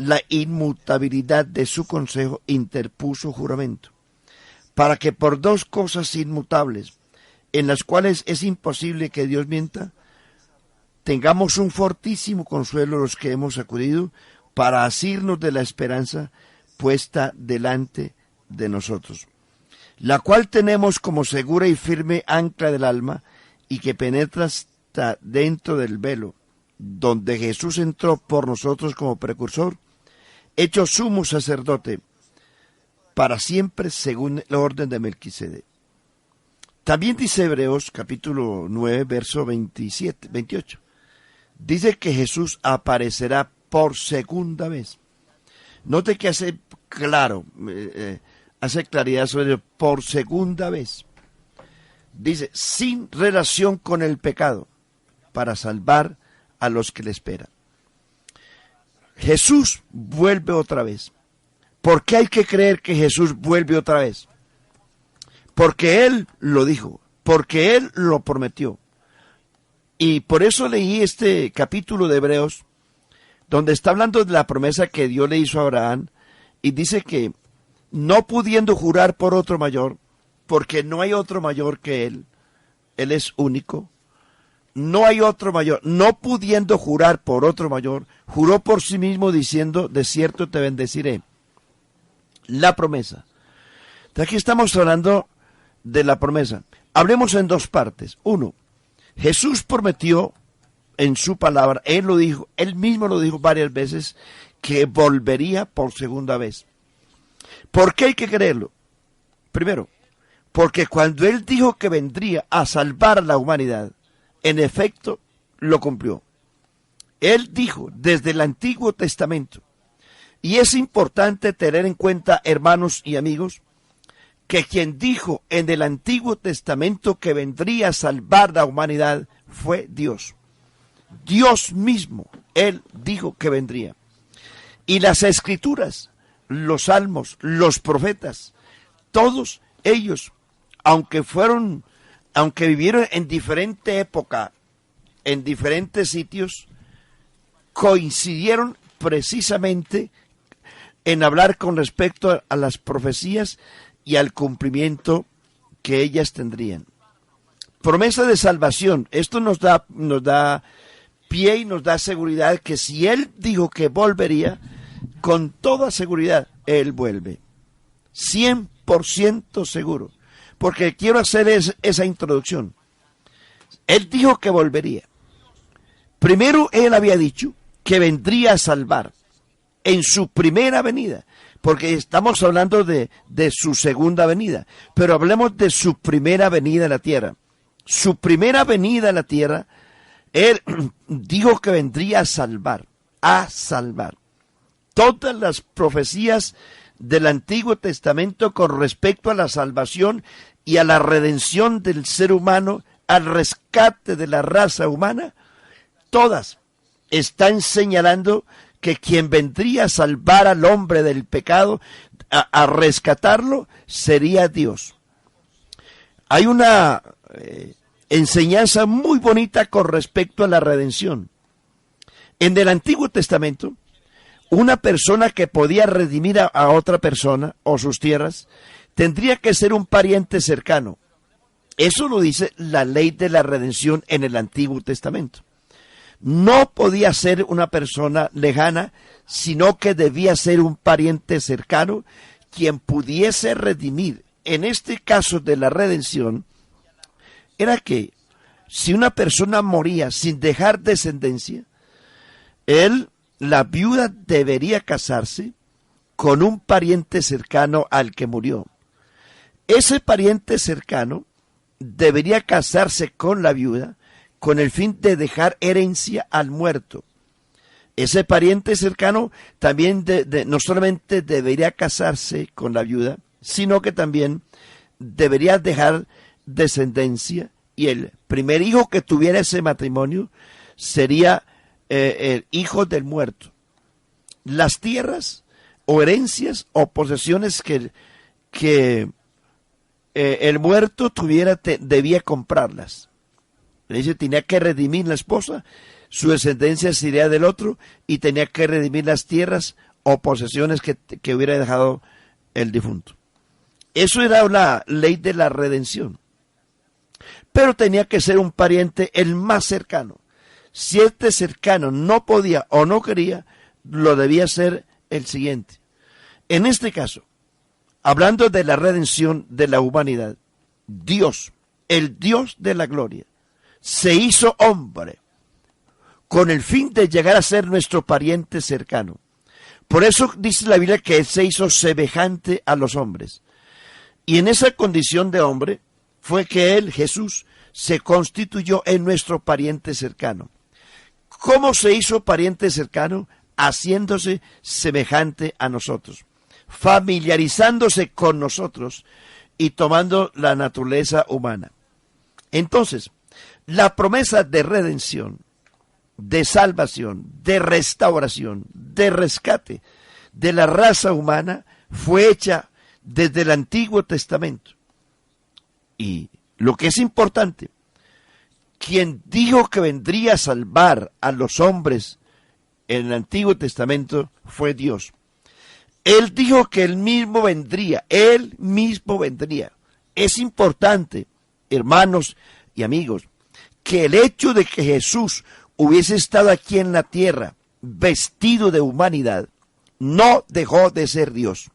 la inmutabilidad de su consejo, interpuso juramento, para que por dos cosas inmutables, en las cuales es imposible que Dios mienta, tengamos un fortísimo consuelo los que hemos acudido para asirnos de la esperanza puesta delante de nosotros, la cual tenemos como segura y firme ancla del alma y que penetra hasta dentro del velo, donde Jesús entró por nosotros como precursor, hecho sumo sacerdote para siempre según el orden de Melquisedec. También dice Hebreos capítulo 9, verso 28. Dice que Jesús aparecerá por segunda vez. Note que hace claro, hace claridad sobre por segunda vez. Dice, sin relación con el pecado, para salvar a los que le esperan. Jesús vuelve otra vez. ¿Por qué hay que creer que Jesús vuelve otra vez? Porque Él lo dijo, porque Él lo prometió. Y por eso leí este capítulo de Hebreos, donde está hablando de la promesa que Dios le hizo a Abraham, y dice que no pudiendo jurar por otro mayor, porque no hay otro mayor que Él es único, no hay otro mayor, no pudiendo jurar por otro mayor, juró por sí mismo diciendo, de cierto te bendeciré. La promesa. Entonces aquí estamos hablando de la promesa. Hablemos en dos partes. Uno, Jesús prometió en su palabra, Él lo dijo, Él mismo lo dijo varias veces, que volvería por segunda vez. ¿Por qué hay que creerlo? Primero, porque cuando Él dijo que vendría a salvar a la humanidad, en efecto lo cumplió. Él dijo desde el Antiguo Testamento, y es importante tener en cuenta, hermanos y amigos, que quien dijo en el Antiguo Testamento que vendría a salvar la humanidad fue Dios. Dios mismo, Él dijo que vendría. Y las Escrituras, los Salmos, los profetas, todos ellos, aunque vivieron en diferente época, en diferentes sitios, coincidieron precisamente en hablar con respecto a las profecías y al cumplimiento que ellas tendrían. Promesa de salvación. Esto nos da pie y nos da seguridad que si Él dijo que volvería, con toda seguridad Él vuelve. 100% seguro. Porque quiero hacer esa introducción. Él dijo que volvería. Primero Él había dicho que vendría a salvar en su primera venida, porque estamos hablando de su segunda venida, pero hablemos de su primera venida a la tierra. Su primera venida a la tierra, Él dijo que vendría a salvar. Todas las profecías del Antiguo Testamento con respecto a la salvación y a la redención del ser humano, al rescate de la raza humana, todas están señalando que quien vendría a salvar al hombre del pecado, a rescatarlo, sería Dios. Hay una enseñanza muy bonita con respecto a la redención. En el Antiguo Testamento, una persona que podía redimir a otra persona o sus tierras, tendría que ser un pariente cercano. Eso lo dice la ley de la redención en el Antiguo Testamento. No podía ser una persona lejana, sino que debía ser un pariente cercano quien pudiese redimir. En este caso de la redención, era que si una persona moría sin dejar descendencia, la viuda debería casarse con un pariente cercano al que murió. Ese pariente cercano debería casarse con la viuda con el fin de dejar herencia al muerto. Ese pariente cercano también no solamente debería casarse con la viuda, sino que también debería dejar descendencia, y el primer hijo que tuviera ese matrimonio sería el hijo del muerto. Las tierras o herencias o posesiones que el muerto tuviera debía comprarlas. Le dice, tenía que redimir la esposa, su descendencia sería del otro, y tenía que redimir las tierras o posesiones que hubiera dejado el difunto. Eso era la ley de la redención. Pero tenía que ser un pariente el más cercano. Si este cercano no podía o no quería, lo debía ser el siguiente. En este caso, hablando de la redención de la humanidad, Dios, el Dios de la gloria, se hizo hombre con el fin de llegar a ser nuestro pariente cercano. Por eso dice la Biblia que Él se hizo semejante a los hombres. Y en esa condición de hombre fue que Él, Jesús, se constituyó en nuestro pariente cercano. ¿Cómo se hizo pariente cercano? Haciéndose semejante a nosotros, familiarizándose con nosotros y tomando la naturaleza humana. Entonces, la promesa de redención, de salvación, de restauración, de rescate de la raza humana fue hecha desde el Antiguo Testamento. Y lo que es importante, quien dijo que vendría a salvar a los hombres en el Antiguo Testamento fue Dios. Él dijo que Él mismo vendría. Es importante, hermanos y amigos, que el hecho de que Jesús hubiese estado aquí en la tierra, vestido de humanidad, no dejó de ser Dios.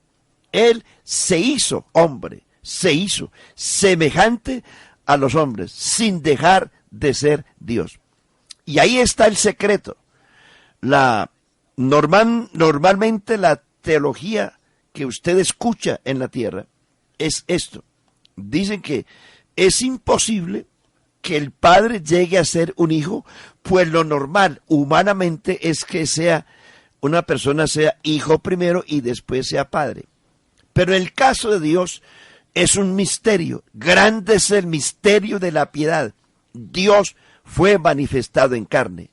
Él se hizo hombre, se hizo semejante a los hombres, sin dejar de ser Dios. Y ahí está el secreto. Normalmente la teología que usted escucha en la tierra es esto. Dicen que es imposible que el padre llegue a ser un hijo, pues lo normal humanamente es que una persona sea hijo primero y después sea padre. Pero en el caso de Dios es un misterio. Grande es el misterio de la piedad. Dios fue manifestado en carne.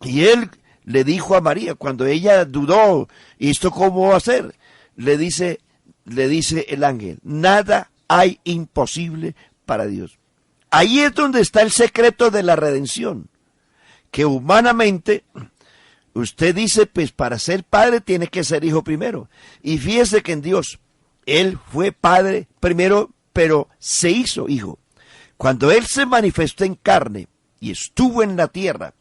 Y Él le dijo a María, cuando ella dudó, ¿y esto cómo va a ser? Le dice el ángel, nada hay imposible para Dios. Ahí es donde está el secreto de la redención. Que humanamente, usted dice, pues para ser padre tiene que ser hijo primero. Y fíjese que en Dios, Él fue padre primero, pero se hizo hijo. Cuando Él se manifestó en carne y estuvo en la tierra,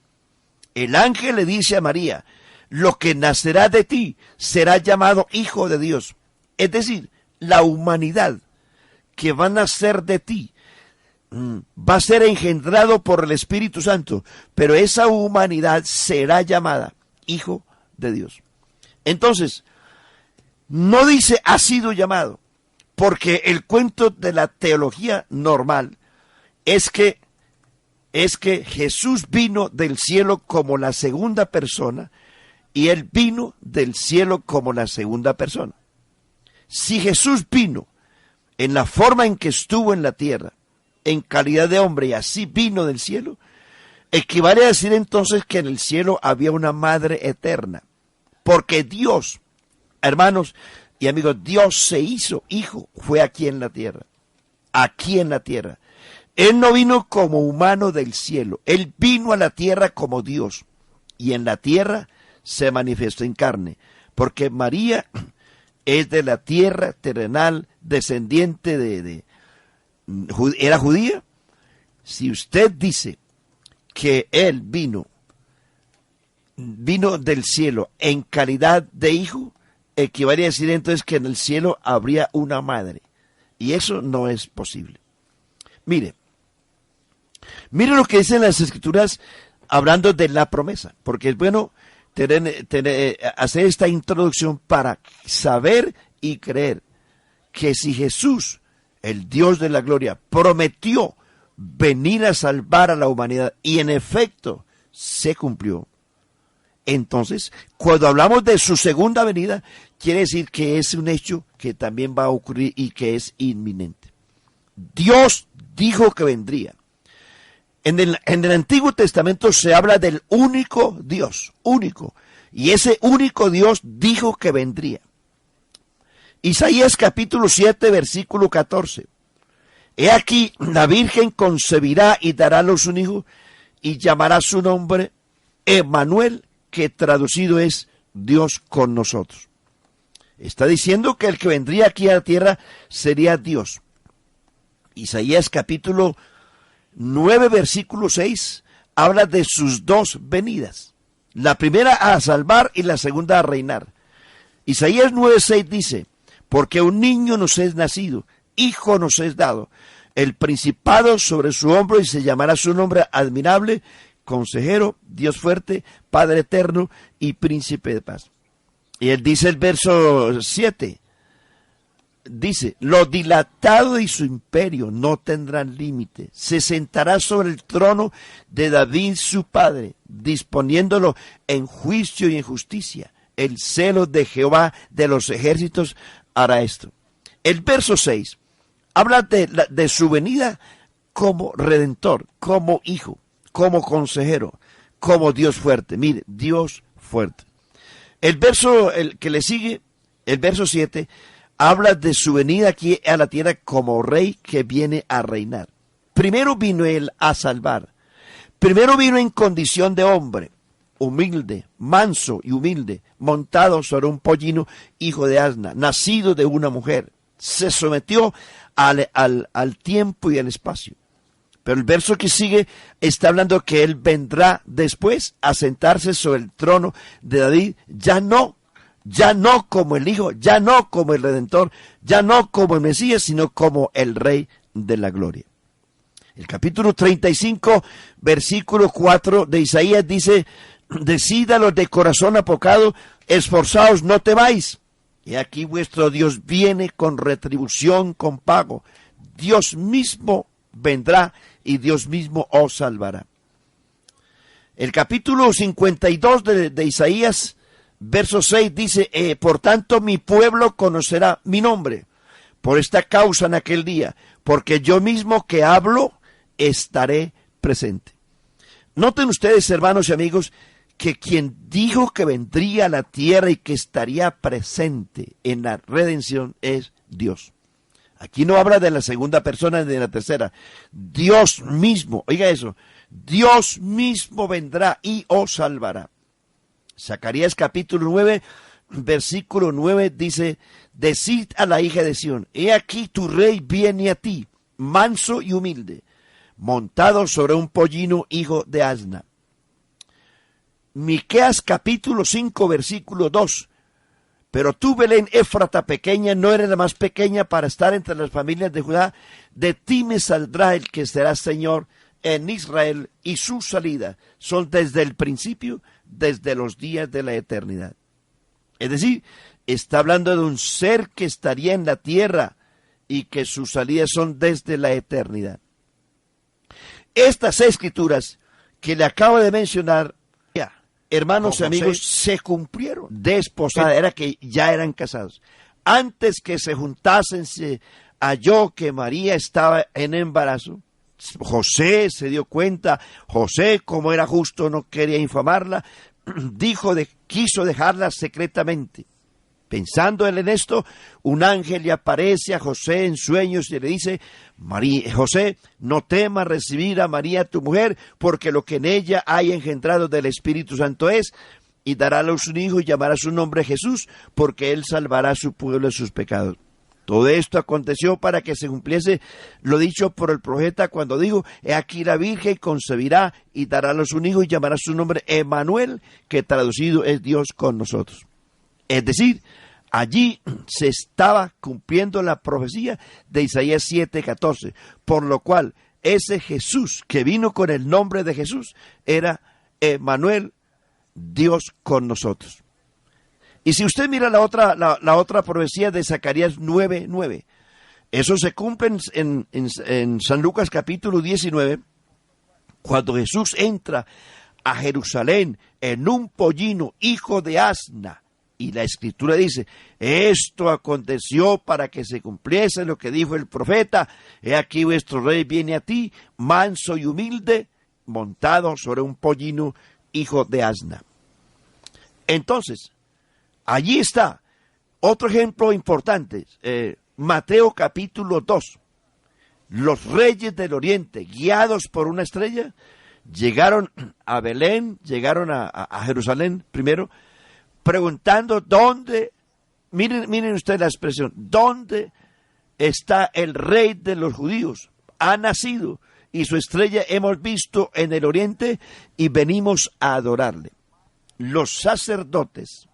el ángel le dice a María, lo que nacerá de ti será llamado Hijo de Dios. Es decir, la humanidad que va a nacer de ti va a ser engendrado por el Espíritu Santo, pero esa humanidad será llamada Hijo de Dios. Entonces, no dice ha sido llamado, porque el cuento de la teología normal es que Jesús vino del cielo como la segunda persona y Él vino del cielo como la segunda persona. Si Jesús vino en la forma en que estuvo en la tierra, en calidad de hombre, y así vino del cielo, equivale a decir entonces que en el cielo había una madre eterna. Porque Dios, hermanos y amigos, Dios se hizo hijo, fue aquí en la tierra. Aquí en la tierra. Él no vino como humano del cielo, Él vino a la tierra como Dios. Y en la tierra se manifestó en carne. Porque María es de la tierra terrenal, descendiente ¿era judía? Si usted dice que Él vino del cielo en calidad de hijo, equivale a decir entonces que en el cielo habría una madre. Y eso no es posible. Mire lo que dicen las Escrituras hablando de la promesa, porque es bueno hacer esta introducción para saber y creer que si Jesús, el Dios de la gloria, prometió venir a salvar a la humanidad y en efecto se cumplió, entonces cuando hablamos de su segunda venida, quiere decir que es un hecho que también va a ocurrir y que es inminente. Dios dijo que vendría. En el Antiguo Testamento se habla del único Dios, único. Y ese único Dios dijo que vendría. Isaías capítulo 7, versículo 14. He aquí, la Virgen concebirá y dará a luz un hijo, y llamará su nombre Emmanuel, que traducido es Dios con nosotros. Está diciendo que el que vendría aquí a la tierra sería Dios. Isaías capítulo 9, versículo 6, habla de sus dos venidas. La primera a salvar y la segunda a reinar. Isaías 9:6 dice, porque un niño nos es nacido, hijo nos es dado, el principado sobre su hombro, y se llamará su nombre admirable, consejero, Dios fuerte, Padre eterno y príncipe de paz. Y él dice el verso 7, dice, lo dilatado de su imperio no tendrá límite, se sentará sobre el trono de David su padre, disponiéndolo en juicio y en justicia. El celo de Jehová de los ejércitos hará esto. El verso 6 habla de su venida como redentor, como hijo, como consejero, como Dios fuerte. Mire, Dios fuerte. El verso que le sigue, el verso 7, habla de su venida aquí a la tierra como rey que viene a reinar. Primero vino él a salvar. Primero vino en condición de hombre, humilde, manso y humilde, montado sobre un pollino, hijo de asna, nacido de una mujer. Se sometió al tiempo y al espacio. Pero el verso que sigue está hablando que él vendrá después a sentarse sobre el trono de David, ya no como el Hijo, ya no como el Redentor, ya no como el Mesías, sino como el Rey de la Gloria. El capítulo 35, versículo 4 de Isaías dice, decid a los de corazón apocado, esforzaos, no temáis. Y aquí vuestro Dios viene con retribución, con pago. Dios mismo vendrá y Dios mismo os salvará. El capítulo 52 de Isaías, verso 6 dice, por tanto mi pueblo conocerá mi nombre, por esta causa en aquel día, porque yo mismo que hablo estaré presente. Noten ustedes, hermanos y amigos, que quien dijo que vendría a la tierra y que estaría presente en la redención es Dios. Aquí no habla de la segunda persona ni de la tercera. Dios mismo, oiga eso, Dios mismo vendrá y os salvará. Zacarías capítulo 9, versículo 9 dice, decid a la hija de Sión, he aquí tu rey viene a ti, manso y humilde, montado sobre un pollino, hijo de asna. Miqueas capítulo 5, versículo 2, pero tú, Belén Éfrata pequeña, no eres la más pequeña para estar entre las familias de Judá, de ti me saldrá el que será Señor en Israel, y su salida son desde el principio, desde los días de la eternidad. Es decir, está hablando de un ser que estaría en la tierra y que sus salidas son desde la eternidad. Estas escrituras que le acabo de mencionar, hermanos y amigos, se cumplieron. Desposada, era que ya eran casados. Antes que se juntasen, se halló que María estaba en embarazo. José se dio cuenta. José, como era justo, no quería infamarla. Quiso dejarla secretamente. Pensando él en esto, un ángel le aparece a José en sueños y le dice, José, no temas recibir a María tu mujer, porque lo que en ella hay engendrado del Espíritu Santo es, y dará a luz un hijo y llamará su nombre Jesús, porque él salvará a su pueblo de sus pecados. Todo esto aconteció para que se cumpliese lo dicho por el profeta cuando dijo, he aquí la Virgen concebirá y dará a luz un hijo y llamará su nombre Emmanuel, que traducido es Dios con nosotros. Es decir, allí se estaba cumpliendo la profecía de Isaías 7:14, por lo cual ese Jesús que vino con el nombre de Jesús era Emmanuel, Dios con nosotros. Y si usted mira la otra profecía de Zacarías 9:9, eso se cumple en San Lucas capítulo 19, cuando Jesús entra a Jerusalén en un pollino, hijo de asna. Y la escritura dice, esto aconteció para que se cumpliese lo que dijo el profeta, he aquí vuestro rey viene a ti, manso y humilde, montado sobre un pollino, hijo de asna. Entonces, allí está otro ejemplo importante, Mateo capítulo 2. Los reyes del oriente, guiados por una estrella, llegaron a Belén, llegaron a Jerusalén primero, preguntando dónde miren ustedes la expresión, ¿dónde está el rey de los judíos? Ha nacido y su estrella hemos visto en el oriente y venimos a adorarle. Los sacerdotes,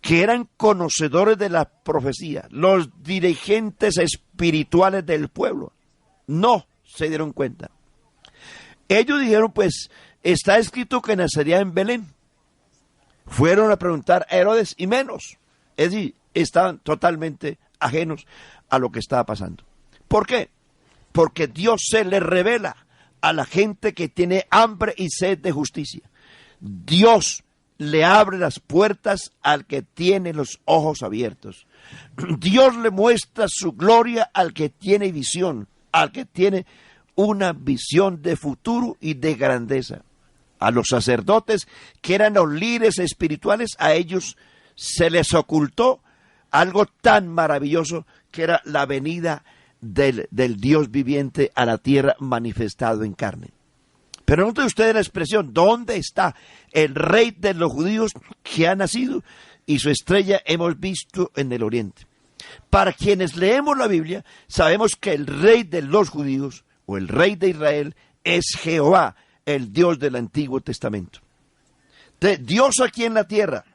que eran conocedores de la profecía, los dirigentes espirituales del pueblo, no se dieron cuenta. Ellos dijeron, pues, está escrito que nacería en Belén. Fueron a preguntar a Herodes y menos. Es decir, estaban totalmente ajenos a lo que estaba pasando. ¿Por qué? Porque Dios se le revela a la gente que tiene hambre y sed de justicia. Dios le abre las puertas al que tiene los ojos abiertos. Dios le muestra su gloria al que tiene visión, al que tiene una visión de futuro y de grandeza. A los sacerdotes, que eran los líderes espirituales, a ellos se les ocultó algo tan maravilloso que era la venida del Dios viviente a la tierra manifestado en carne. Pero noten ustedes la expresión, ¿dónde está el rey de los judíos que ha nacido y su estrella hemos visto en el oriente? Para quienes leemos la Biblia, sabemos que el rey de los judíos o el rey de Israel es Jehová, el Dios del Antiguo Testamento. Dios aquí en la tierra,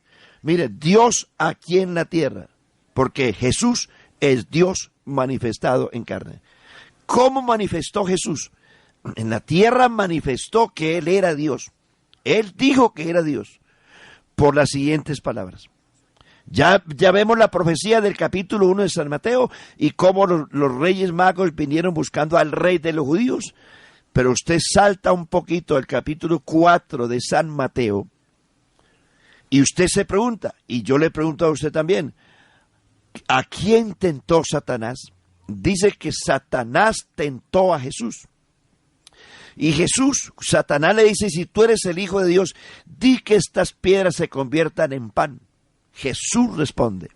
mire, Dios aquí en la tierra, porque Jesús es Dios manifestado en carne. ¿Cómo manifestó Jesús? En la tierra manifestó que Él era Dios. Él dijo que era Dios por las siguientes palabras. Ya vemos la profecía del capítulo 1 de San Mateo y cómo los reyes magos vinieron buscando al rey de los judíos. Pero usted salta un poquito al capítulo 4 de San Mateo y usted se pregunta, y yo le pregunto a usted también, ¿a quién tentó Satanás? Dice que Satanás tentó a Jesús. Y Satanás le dice, si tú eres el Hijo de Dios, di que estas piedras se conviertan en pan. Jesús responde.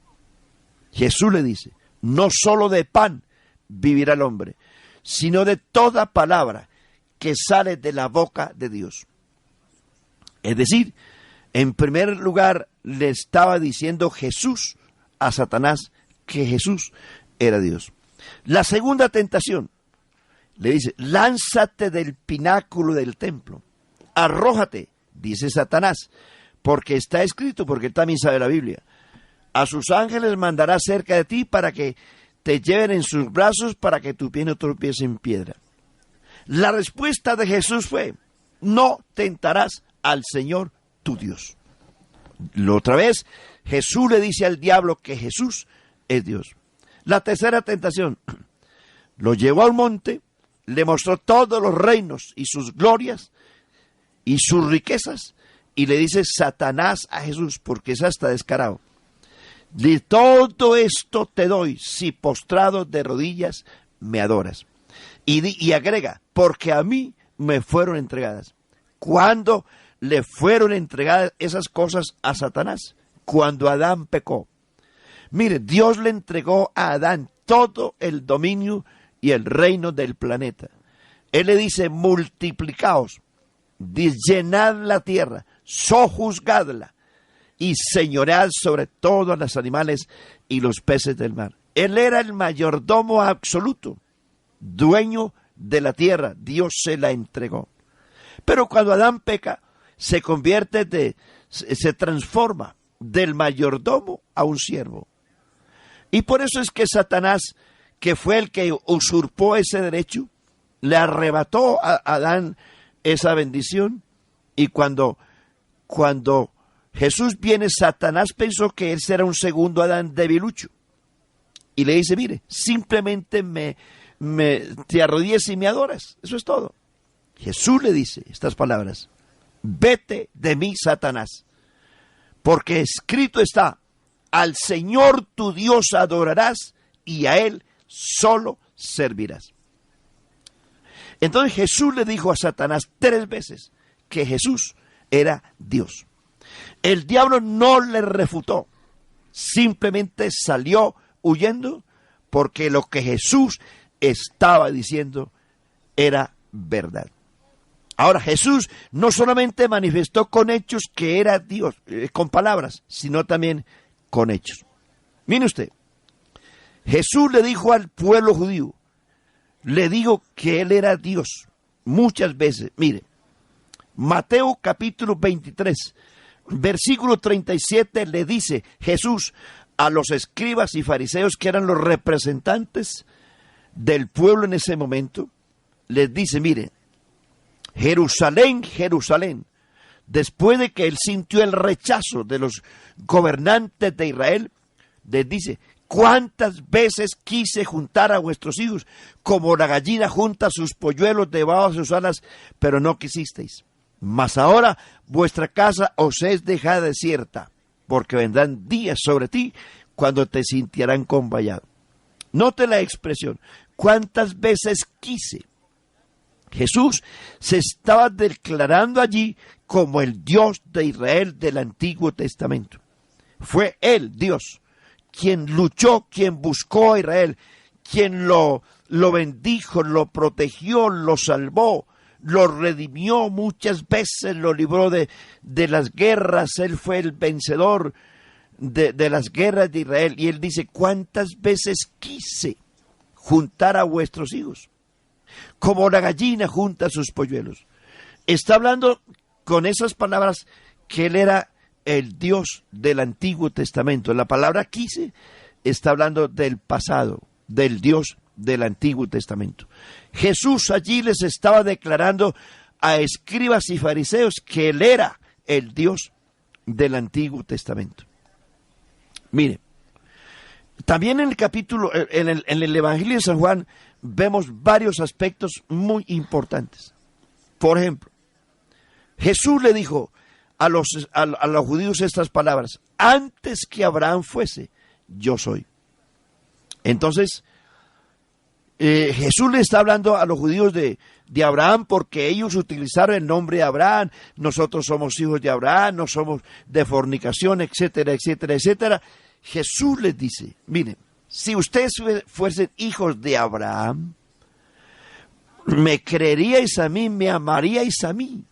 Jesús le dice, no solo de pan vivirá el hombre, sino de toda palabra que sale de la boca de Dios. Es decir, en primer lugar le estaba diciendo Jesús a Satanás que Jesús era Dios. La segunda tentación, le dice, lánzate del pináculo del templo, arrójate, dice Satanás, porque está escrito, porque él también sabe la Biblia, a sus ángeles mandará cerca de ti para que te lleven en sus brazos para que tu pie no tropiece en piedra. La respuesta de Jesús fue, no tentarás al Señor tu Dios. Otra vez, Jesús le dice al diablo que Jesús es Dios. La tercera tentación, lo llevó al monte, le mostró todos los reinos y sus glorias y sus riquezas, y le dice Satanás a Jesús, porque es hasta descarado, de todo esto te doy, si postrado de rodillas me adoras. Y agrega, porque a mí me fueron entregadas. ¿Cuándo le fueron entregadas esas cosas a Satanás? Cuando Adán pecó. Mire, Dios le entregó a Adán todo el dominio y el reino del planeta. Él le dice, multiplicaos, llenad la tierra, sojuzgadla y señoread sobre todos los animales y los peces del mar. Él era el mayordomo absoluto, dueño de la tierra. Dios se la entregó. Pero cuando Adán peca, se transforma del mayordomo a un siervo. Y por eso es que Satanás, que fue el que usurpó ese derecho, le arrebató a Adán esa bendición. Y cuando Jesús viene, Satanás pensó que él será un segundo Adán debilucho. Y le dice, mire, simplemente te arrodillas y me adoras. Eso es todo. Jesús le dice estas palabras, vete de mí, Satanás, porque escrito está, al Señor tu Dios adorarás y a Él solo servirás. Entonces Jesús le dijo a Satanás 3 veces que Jesús era Dios. El diablo no le refutó, simplemente salió huyendo porque lo que Jesús estaba diciendo era verdad. Ahora, Jesús no solamente manifestó con hechos que era Dios, con palabras, sino también con hechos. Mire usted, Jesús le dijo al pueblo judío, le digo que Él era Dios muchas veces. Mire, Mateo capítulo 23, versículo 37 le dice Jesús a los escribas y fariseos que eran los representantes del pueblo en ese momento, les dice, mire, Jerusalén, Jerusalén, después de que Él sintió el rechazo de los gobernantes de Israel, les dice, ¿cuántas veces quise juntar a vuestros hijos como la gallina junta sus polluelos debajo de sus alas, pero no quisisteis? Mas ahora vuestra casa os es dejada desierta, porque vendrán días sobre ti cuando te sintiérán convallado. Note la expresión, ¿cuántas veces quise? Jesús se estaba declarando allí como el Dios de Israel del Antiguo Testamento. Fue Él, Dios, quien luchó, quien buscó a Israel, quien lo bendijo, lo protegió, lo salvó, lo redimió muchas veces, lo libró de las guerras. Él fue el vencedor de las guerras de Israel. Y Él dice, ¿cuántas veces quise juntar a vuestros hijos? Como la gallina junta sus polluelos. Está hablando con esas palabras que Él era el Dios del Antiguo Testamento. La palabra quise está hablando del pasado, del Dios del Antiguo Testamento. Jesús allí les estaba declarando a escribas y fariseos que Él era el Dios del Antiguo Testamento. Mire, también en el capítulo, en el Evangelio de San Juan, vemos varios aspectos muy importantes. Por ejemplo, Jesús le dijo a los judíos estas palabras: antes que Abraham fuese, yo soy. Entonces, Jesús le está hablando a los judíos de Abraham, porque ellos utilizaron el nombre de Abraham. Nosotros somos hijos de Abraham, no somos de fornicación, etcétera, etcétera, etcétera. Jesús les dice, miren, si ustedes fuesen hijos de Abraham, me creeríais a mí, me amaríais a mí.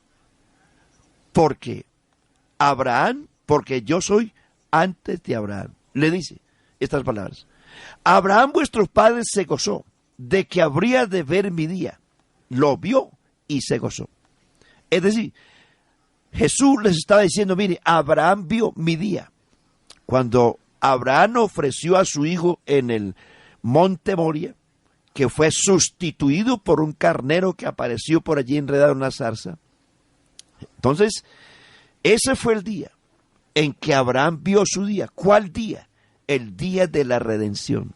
Porque Abraham, porque yo soy antes de Abraham. Le dice estas palabras: Abraham vuestros padres se gozó de que habría de ver mi día. Lo vio y se gozó. Es decir, Jesús les estaba diciendo, mire, Abraham vio mi día. Cuando Abraham ofreció a su hijo en el monte Moria, que fue sustituido por un carnero que apareció por allí enredado en una zarza. Entonces, ese fue el día en que Abraham vio su día. ¿Cuál día? El día de la redención.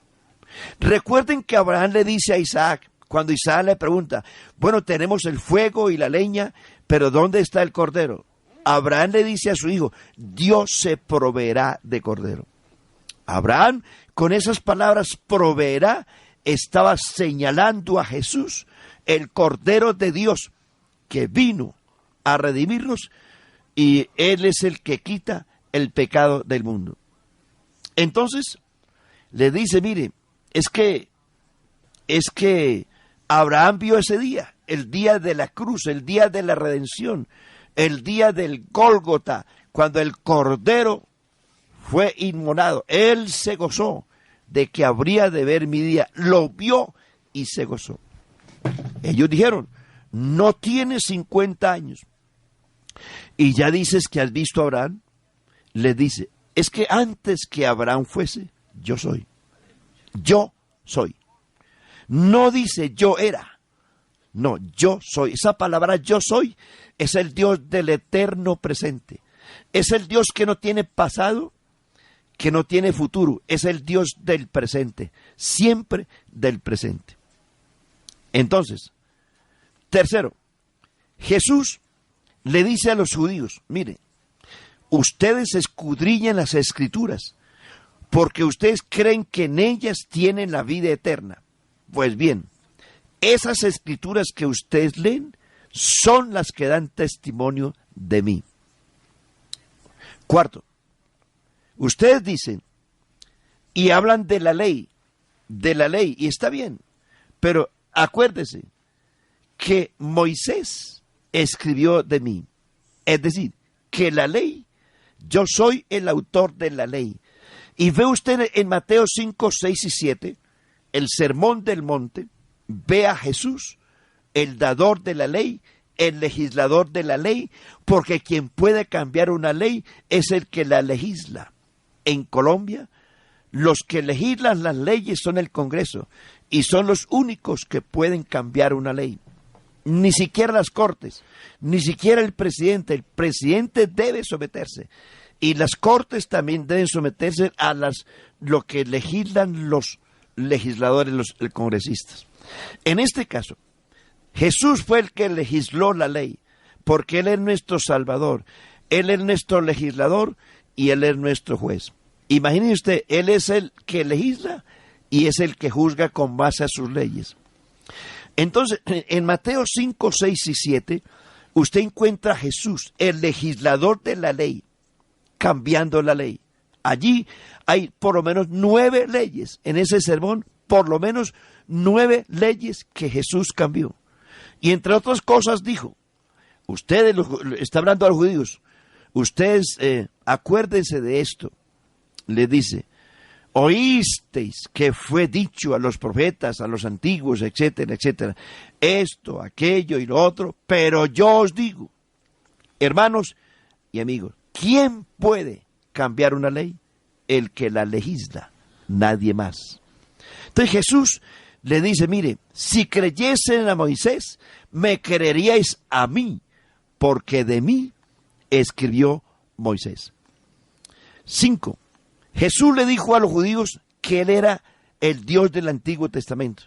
Recuerden que Abraham le dice a Isaac, cuando Isaac le pregunta, bueno, tenemos el fuego y la leña, pero ¿dónde está el cordero? Abraham le dice a su hijo, Dios se proveerá de cordero. Abraham, con esas palabras, proveerá, estaba señalando a Jesús, el Cordero de Dios, que vino a redimirnos, y Él es el que quita el pecado del mundo. Entonces, le dice, mire, es que Abraham vio ese día, el día de la cruz, el día de la redención, el día del Gólgota, cuando el Cordero fue inmolado. Él se gozó de que habría de ver mi día. Lo vio y se gozó. Ellos dijeron, no tienes 50 años y ya dices que has visto a Abraham. Le dice, es que antes que Abraham fuese, yo soy. Yo soy. No dice yo era. No, yo soy. Esa palabra yo soy es el Dios del eterno presente. Es el Dios que no tiene pasado, que no tiene futuro. Es el Dios del presente. Siempre del presente. Entonces, tercero, Jesús le dice a los judíos, mire, ustedes escudriñan las Escrituras porque ustedes creen que en ellas tienen la vida eterna. Pues bien, esas Escrituras que ustedes leen son las que dan testimonio de mí. Cuarto, ustedes dicen y hablan de la ley, y está bien, pero acuérdese que Moisés escribió de mí. Es decir, que la ley, yo soy el autor de la ley. Y ve usted en Mateo 5, 6 y 7, el sermón del monte, ve a Jesús, el dador de la ley, el legislador de la ley, porque quien puede cambiar una ley es el que la legisla. En Colombia, los que legislan las leyes son el Congreso y son los únicos que pueden cambiar una ley. Ni siquiera las cortes, ni siquiera el presidente. El presidente debe someterse y las cortes también deben someterse a lo que legislan los legisladores, los congresistas. En este caso, Jesús fue el que legisló la ley, porque Él es nuestro Salvador, Él es nuestro legislador y Él es nuestro juez. Imagine usted, Él es el que legisla y es el que juzga con base a sus leyes. Entonces, en Mateo 5, 6 y 7, usted encuentra a Jesús, el legislador de la ley, cambiando la ley. Allí hay por lo menos 9 leyes, en ese sermón, por lo menos 9 leyes que Jesús cambió. Y entre otras cosas dijo, ustedes, está hablando a los judíos, ustedes acuérdense de esto, le dice, oísteis que fue dicho a los profetas, a los antiguos, etcétera, etcétera, esto, aquello y lo otro, pero yo os digo, hermanos y amigos, ¿quién puede cambiar una ley? El que la legisla, nadie más. Entonces Jesús le dice, mire, si creyesen a Moisés, me creeríais a mí, porque de mí escribió Moisés. 5. Jesús le dijo a los judíos que Él era el Dios del Antiguo Testamento.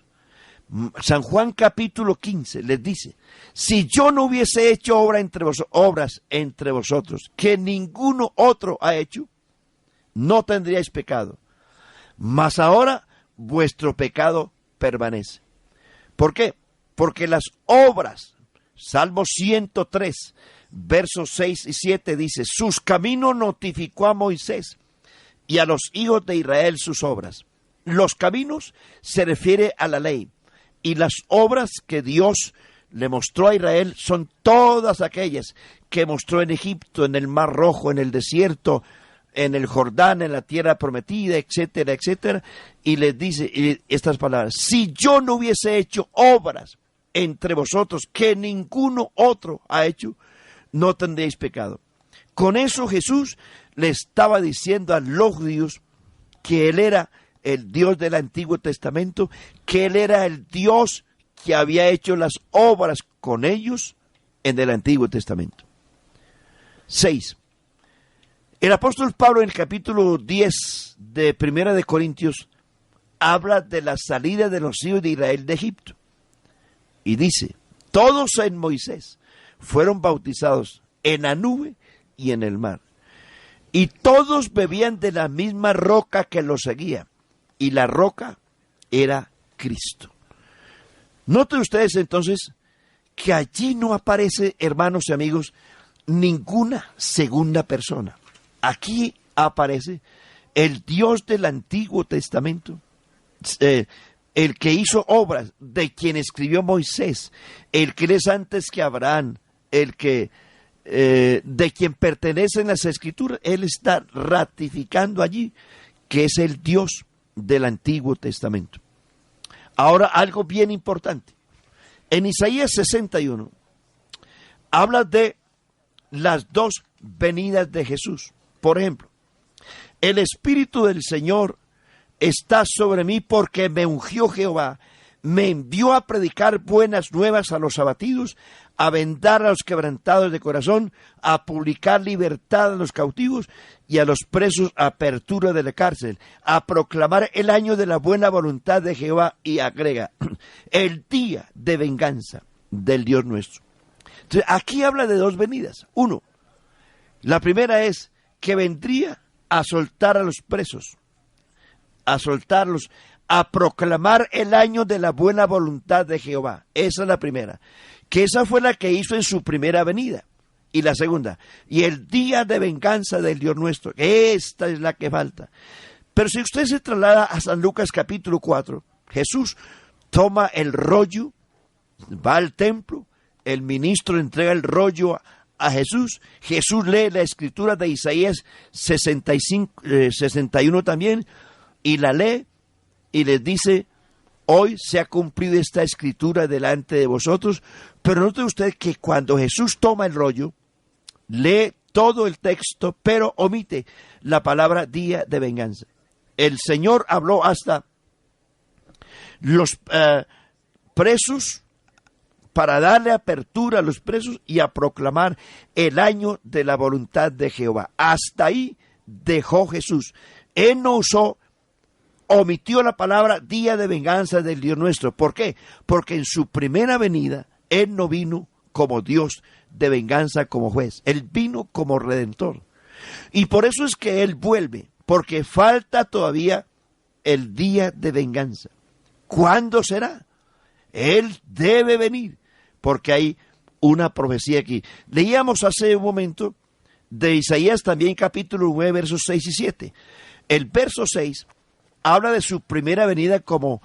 San Juan capítulo 15 les dice, si yo no hubiese hecho obras entre vosotros, que ninguno otro ha hecho, no tendríais pecado. Mas ahora vuestro pecado permanece. ¿Por qué? Porque las obras, Salmo 103, versos 6 y 7 dice, sus caminos notificó a Moisés y a los hijos de Israel sus obras. Los caminos se refiere a la ley y las obras que Dios le mostró a Israel son todas aquellas que mostró en Egipto, en el Mar Rojo, en el desierto, en el Jordán, en la tierra prometida, etcétera, etcétera. Y les dice estas palabras, si yo no hubiese hecho obras entre vosotros que ninguno otro ha hecho, no tendréis pecado. Con eso Jesús le estaba diciendo a los judíos que Él era el Dios del Antiguo Testamento, que Él era el Dios que había hecho las obras con ellos en el Antiguo Testamento. 6. El apóstol Pablo en el capítulo 10 de Primera de Corintios habla de la salida de los hijos de Israel de Egipto. Y dice, todos en Moisés fueron bautizados en la nube y en el mar. Y todos bebían de la misma roca que los seguía. Y la roca era Cristo. Noten ustedes entonces que allí no aparece, hermanos y amigos, ninguna segunda persona. Aquí aparece el Dios del Antiguo Testamento, el que hizo obras, de quien escribió Moisés, el que es antes que Abraham, el que de quien pertenecen las Escrituras. Él está ratificando allí que es el Dios del Antiguo Testamento. Ahora, algo bien importante. En Isaías 61 habla de las dos venidas de Jesús. Por ejemplo, el Espíritu del Señor está sobre mí porque me ungió Jehová, me envió a predicar buenas nuevas a los abatidos, a vendar a los quebrantados de corazón, a publicar libertad a los cautivos y a los presos apertura de la cárcel, a proclamar el año de la buena voluntad de Jehová, y agrega, el día de venganza del Dios nuestro. Entonces, aquí habla de dos venidas. Uno, la primera es que vendría a soltar a los presos, a soltarlos, a proclamar el año de la buena voluntad de Jehová. Esa es la primera, que esa fue la que hizo en su primera venida. Y la segunda, y el día de venganza del Dios nuestro, esta es la que falta. Pero si usted se traslada a San Lucas capítulo 4, Jesús toma el rollo, va al templo, el ministro entrega el rollo a Jesús. Jesús lee la escritura de Isaías 61 también, y la lee y les dice: hoy se ha cumplido esta escritura delante de vosotros. Pero note usted que cuando Jesús toma el rollo, lee todo el texto, pero omite la palabra día de venganza. El Señor habló hasta los presos, para darle apertura a los presos y a proclamar el año de la voluntad de Jehová. Hasta ahí dejó Jesús. Él no omitió la palabra día de venganza del Dios nuestro. ¿Por qué? Porque en su primera venida, Él no vino como Dios de venganza, como juez. Él vino como redentor. Y por eso es que Él vuelve, porque falta todavía el día de venganza. ¿Cuándo será? Él debe venir, porque hay una profecía aquí. Leíamos hace un momento de Isaías también, capítulo 9, versos 6 y 7. El verso 6 habla de su primera venida como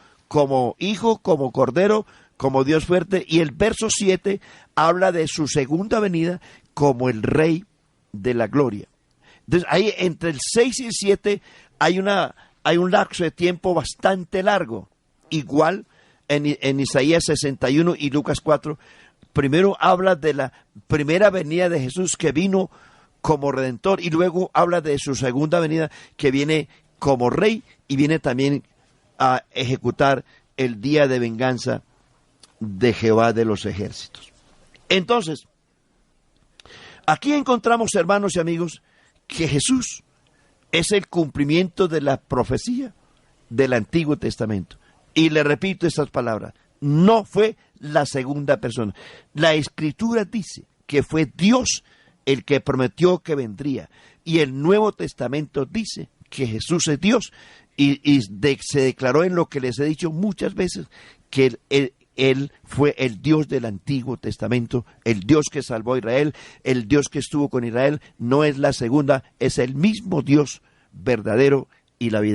hijo, como cordero, como Dios fuerte, y el verso 7 habla de su segunda venida como el Rey de la gloria. Entonces, ahí entre el 6 y el 7 hay un lapso de tiempo bastante largo. Igual en Isaías 61 y Lucas 4, primero habla de la primera venida de Jesús, que vino como redentor, y luego habla de su segunda venida, que viene como rey y viene también a ejecutar el día de venganza de Jehová de los ejércitos. Entonces, aquí encontramos, hermanos y amigos, que Jesús es el cumplimiento de la profecía del Antiguo Testamento. Y le repito estas palabras: no fue la segunda persona. La Escritura dice que fue Dios el que prometió que vendría. Y el Nuevo Testamento dice que Jesús es Dios. Se declaró en lo que les he dicho muchas veces, que Él fue el Dios del Antiguo Testamento, el Dios que salvó a Israel, el Dios que estuvo con Israel. No es la segunda, es el mismo Dios verdadero y la vida.